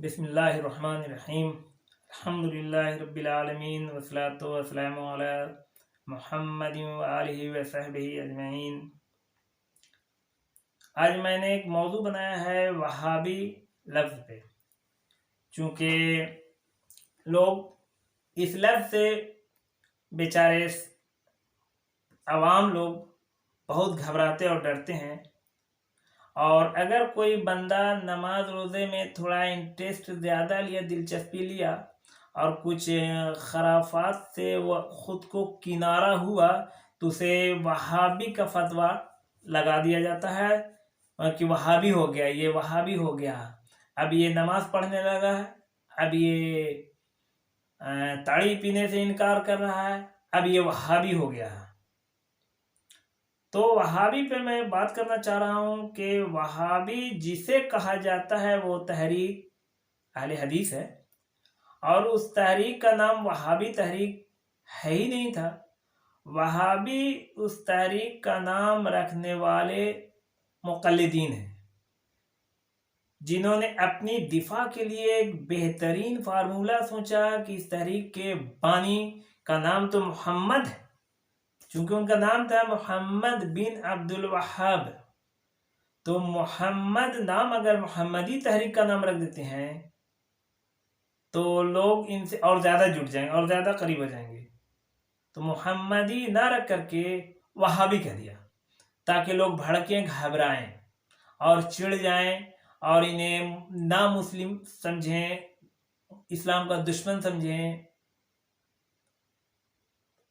بسم اللہ الرحمن الرحیم الحمدللہ رب العالمین والصلاة والسلام علی محمد وآلہ وصحبہ اجمعین۔ آج میں نے ایک موضوع بنایا ہے وہابی لفظ پہ، چونکہ لوگ اس لفظ سے بیچارے عوام لوگ بہت گھبراتے اور ڈرتے ہیں، اور اگر کوئی بندہ نماز روزے میں تھوڑا انٹرسٹ زیادہ لیا، دلچسپی لیا اور کچھ خرافات سے وہ خود کو کنارہ ہوا تو اسے وہابی کا فتویٰ لگا دیا جاتا ہے کہ وہابی ہو گیا، یہ وہابی ہو گیا، اب یہ نماز پڑھنے لگا ہے، اب یہ تاڑی پینے سے انکار کر رہا ہے، اب یہ وہابی ہو گیا ہے۔ تو وہابی پہ میں بات کرنا چاہ رہا ہوں کہ وہابی جسے کہا جاتا ہے وہ تحریک اہل حدیث ہے، اور اس تحریک کا نام وہابی تحریک ہے ہی نہیں تھا۔ وہابی اس تحریک کا نام رکھنے والے مقلدین ہیں، جنہوں نے اپنی دفاع کے لیے ایک بہترین فارمولہ سوچا کہ اس تحریک کے بانی کا نام تو محمد ہے، چونکہ ان کا نام تھا محمد بن عبد الوہاب، تو محمد نام اگر محمدی تحریک کا نام رکھ دیتے ہیں تو لوگ ان سے اور زیادہ جڑ جائیں گے اور زیادہ قریب ہو جائیں گے، تو محمدی نہ رکھ کر کے وہابی کہہ دیا تاکہ لوگ بھڑکیں، گھبرائیں اور چڑ جائیں اور انہیں نامسلم سمجھیں، اسلام کا دشمن سمجھیں،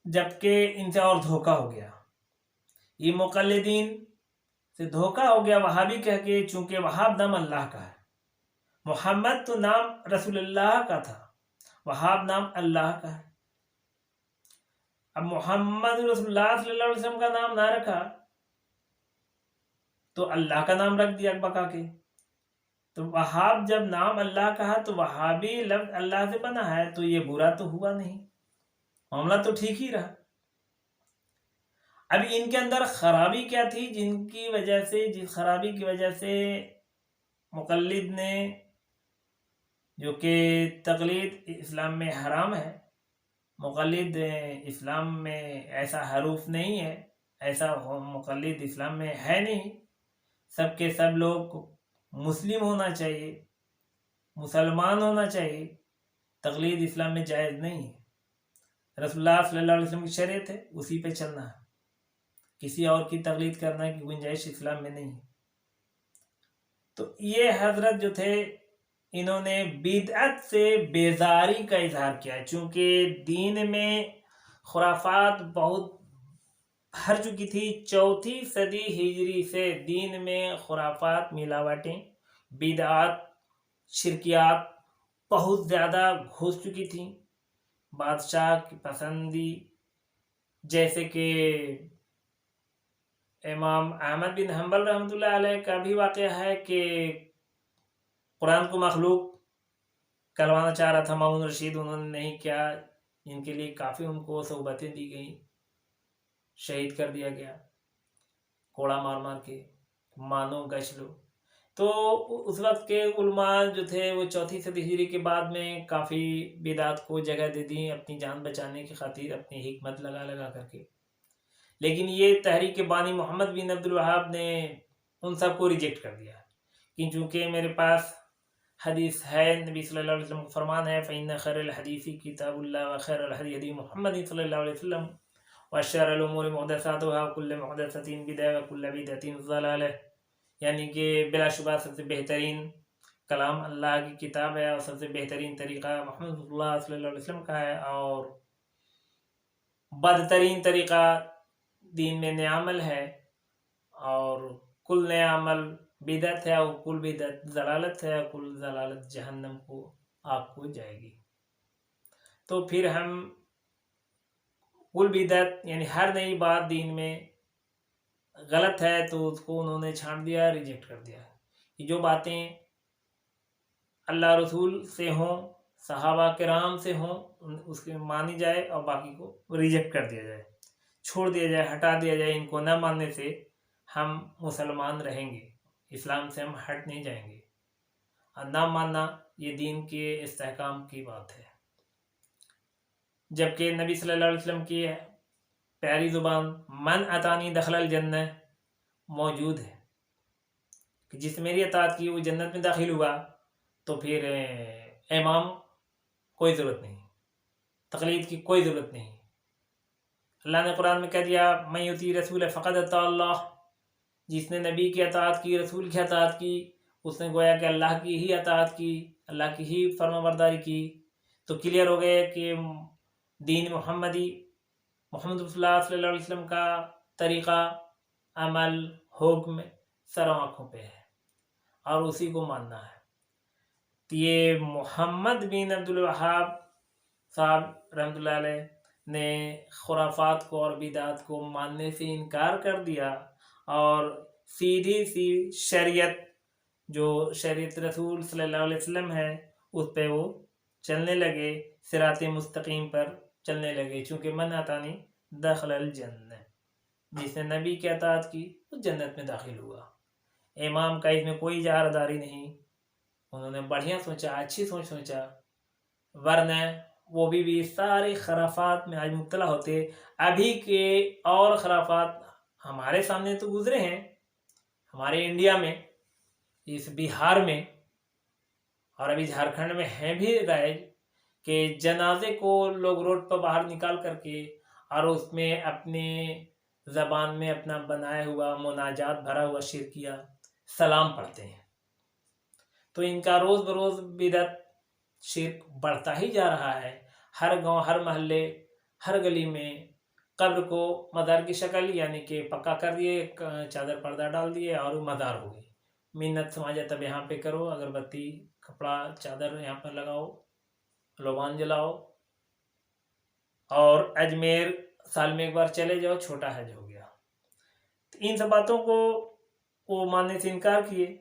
جبکہ ان سے اور دھوکہ ہو گیا، یہ مقلدین سے دھوکہ ہو گیا وہابی کہہ کے، چونکہ وہاب نام اللہ کا ہے، محمد تو نام رسول اللہ کا تھا، وہاب نام اللہ کا ہے۔ اب محمد رسول اللہ صلی اللہ علیہ وسلم کا نام نہ رکھا تو اللہ کا نام رکھ دیا بکا کے، تو وہاب جب نام اللہ کا ہے تو وہابی لفظ اللہ سے بنا ہے، تو یہ برا تو ہوا نہیں، معاملہ تو ٹھیک ہی رہا۔ اب ان کے اندر خرابی کیا تھی جس خرابی کی وجہ سے مقلد نے، جو کہ تقلید اسلام میں حرام ہے، مقلد اسلام میں ایسا حروف نہیں ہے، ایسا مقلد اسلام میں ہے نہیں، سب کے سب لوگ مسلم ہونا چاہیے، مسلمان ہونا چاہیے، تقلید اسلام میں جائز نہیں ہے، رسول اللہ صلی اللہ علیہ وسلم کی شریعت ہے، اسی پہ چلنا ہے، کسی اور کی تقلید کرنے کی گنجائش اسلام میں نہیں ہے۔ تو یہ حضرت جو تھے انہوں نے بدعت سے بیزاری کا اظہار کیا، چونکہ دین میں خرافات بہت بھر چکی تھی، 4 صدی ہجری سے دین میں خرافات، ملاوٹیں، بدعات، شرکیات بہت زیادہ گھس چکی تھیں۔ بادشاہ کی پسندی، جیسے کہ امام احمد بن حنبل رحمۃ اللہ علیہ کا بھی واقعہ ہے کہ قرآن کو مخلوق کروانا چاہ رہا تھا مامون رشید، انہوں نے نہیں کیا، ان کے لیے کافی ان کو صحبتیں دی گئیں، شہید کر دیا گیا کوڑا مار مار کے، مانو گش لو۔ تو اس وقت کے علماء جو تھے وہ 4 صدی ہجری کے بعد میں کافی بدعات کو جگہ دے دی اپنی جان بچانے کی خاطر، اپنی حکمت لگا کر کے، لیکن یہ تحریک بانی محمد بن عبد الوہاب نے ان سب کو ریجیکٹ کر دیا، کہ چونکہ میرے پاس حدیث ہے، نبی صلی اللہ علیہ وسلم کا فرمان ہے فَإِنَّ خَيْرَ الْحَدِيثِ كِتَابُ اللَّهِ وَخَيْرَ الْهَدْيِ هَدْيُ مُحَمَّدٍ صلی اللہ علیہ وسلم وَشَرَّ الْأُمُورِ مُحْدَثَاتُهَا وَكُلُّ مُحْدَثَةٍ بِدْعَةٌ وَكُلُّ بِدْعَةٍ ضَلَالَةٌ، یعنی کہ بلا شبہ سب سے بہترین کلام اللہ کی کتاب ہے، اور سب سے بہترین طریقہ محمد صلی اللہ علیہ وسلم کا ہے، اور بدترین طریقہ دین میں نیا عمل ہے، اور کل نیا عمل بدعت ہے، اور کل بدعت ضلالت ہے، اور کل ضلالت جہنم کو آگ کو جائے گی۔ تو پھر ہم کل بدعت یعنی ہر نئی بات دین میں غلط ہے تو اس کو انہوں نے چھانٹ دیا، ریجیکٹ کر دیا، کہ جو باتیں اللہ رسول سے ہوں، صحابہ کرام سے ہوں، اس کے مانی جائے، اور باقی کو ریجیکٹ کر دیا جائے، چھوڑ دیا جائے، ہٹا دیا جائے۔ ان کو نہ ماننے سے ہم مسلمان رہیں گے، اسلام سے ہم ہٹ نہیں جائیں گے، نہ ماننا یہ دین کے استحکام کی بات ہے. جبکہ نبی صلی اللہ علیہ وسلم کی پیاری زبان من اتانی دخل الجنہ موجود ہے کہ جس نے میری اطاعت کی وہ جنت میں داخل ہوا. تو پھر امام کوئی ضرورت نہیں، تقلید کی کوئی ضرورت نہیں. اللہ نے قرآن میں کہہ دیا من یطیع رسول فقد اطاع اللہ، جس نے نبی کی اطاعت کی، رسول کی اطاعت کی، اس نے گویا کہ اللہ کی ہی اطاعت کی، اللہ کی ہی فرما برداری کی. تو کلیئر ہو گئے کہ دین محمدی، محمد رسول اللہ صلی اللہ علیہ وسلم کا طریقہ، عمل، حکم سر آنکھوں پہ ہے اور اسی کو ماننا ہے. تو یہ محمد بن عبد الوہاب صاحب رحمۃ اللہ علیہ نے خرافات کو اور بدعات کو ماننے سے انکار کر دیا اور سیدھی سی شریعت جو شریعت رسول صلی اللہ علیہ وسلم ہے اس پہ وہ چلنے لگے، صراط مستقیم پر چلنے لگے. چونکہ من اتانی دخل الجنہ، جس نے نبی کی اطاعت کی وہ جنت میں داخل ہوا. امام کا اس میں کوئی اجارہ نہیں، انہوں نے بڑھیا سوچا، اچھی سوچا، ورنہ وہ بھی سارے خرافات میں آج مبتلا ہوتے. ابھی کے اور خرافات ہمارے سامنے تو گزرے ہیں، ہمارے انڈیا میں، اس بہار میں اور ابھی جھارکھنڈ میں ہیں بھی رائج کہ جنازے کو لوگ روڈ پر باہر نکال کر کے اور اس میں اپنے زبان میں اپنا بنایا ہوا مناجات بھرا ہوا شرکیہ سلام پڑھتے ہیں. تو ان کا روز بروز بدعت شرک بڑھتا ہی جا رہا ہے. ہر گاؤں، ہر محلے، ہر گلی میں قبر کو مزار کی شکل یعنی کہ پکا کر دیے، چادر پردہ ڈال دیے اور وہ مزار ہو گئی. منت سماجت اب یہاں پہ کرو، اگربتی، کپڑا، چادر یہاں پر لگاؤ، لوبان جلاؤ، اور اجمیر سال میں ایک بار چلے جاؤ، چھوٹا حج ہو گیا. ان سب باتوں کو وہ ماننے سے انکار کیے،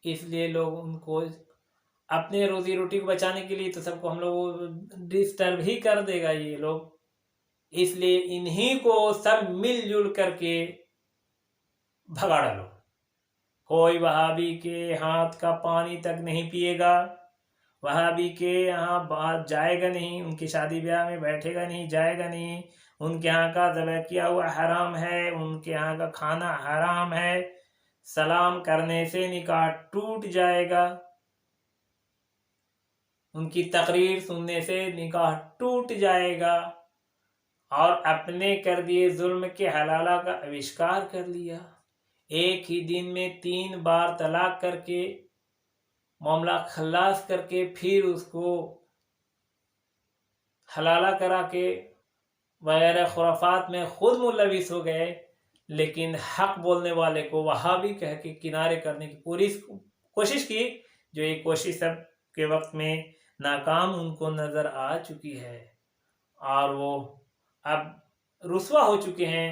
اس لیے لوگ ان کو اپنے روزی روٹی کو بچانے کے لیے تو سب کو ہم لوگ ڈسٹرب ہی کر دے گا یہ لوگ، اس لیے انہی کو سب مل جل کر کے بھگا ڈالو. کوئی وہابی کے ہاتھ کا پانی تک نہیں پیے گا، وہابی کے یہاں بات جائے گا نہیں، ان کی شادی بیاہ میں بیٹھے گا نہیں، جائے گا نہیں، ان کے یہاں کا ذبح کیا ہوا حرام ہے، ان کے یہاں کا کھانا حرام ہے، سلام کرنے سے نکاح ٹوٹ جائے گا، ان کی تقریر سننے سے نکاح ٹوٹ جائے گا، اور اپنے کر دیے ظلم کے حلالہ کا آوشکار کر لیا. ایک ہی دن میں 3 بار طلاق کر کے معاملہ خلاص کر کے پھر اس کو حلالہ کرا کے وغیرہ خرافات میں خود ملوث ہو گئے. لیکن حق بولنے والے کو وہابی کہہ کے کنارے کرنے کی پوری کوشش کی، جو یہ کوشش سب کے وقت میں ناکام ان کو نظر آ چکی ہے اور وہ اب رسوا ہو چکے ہیں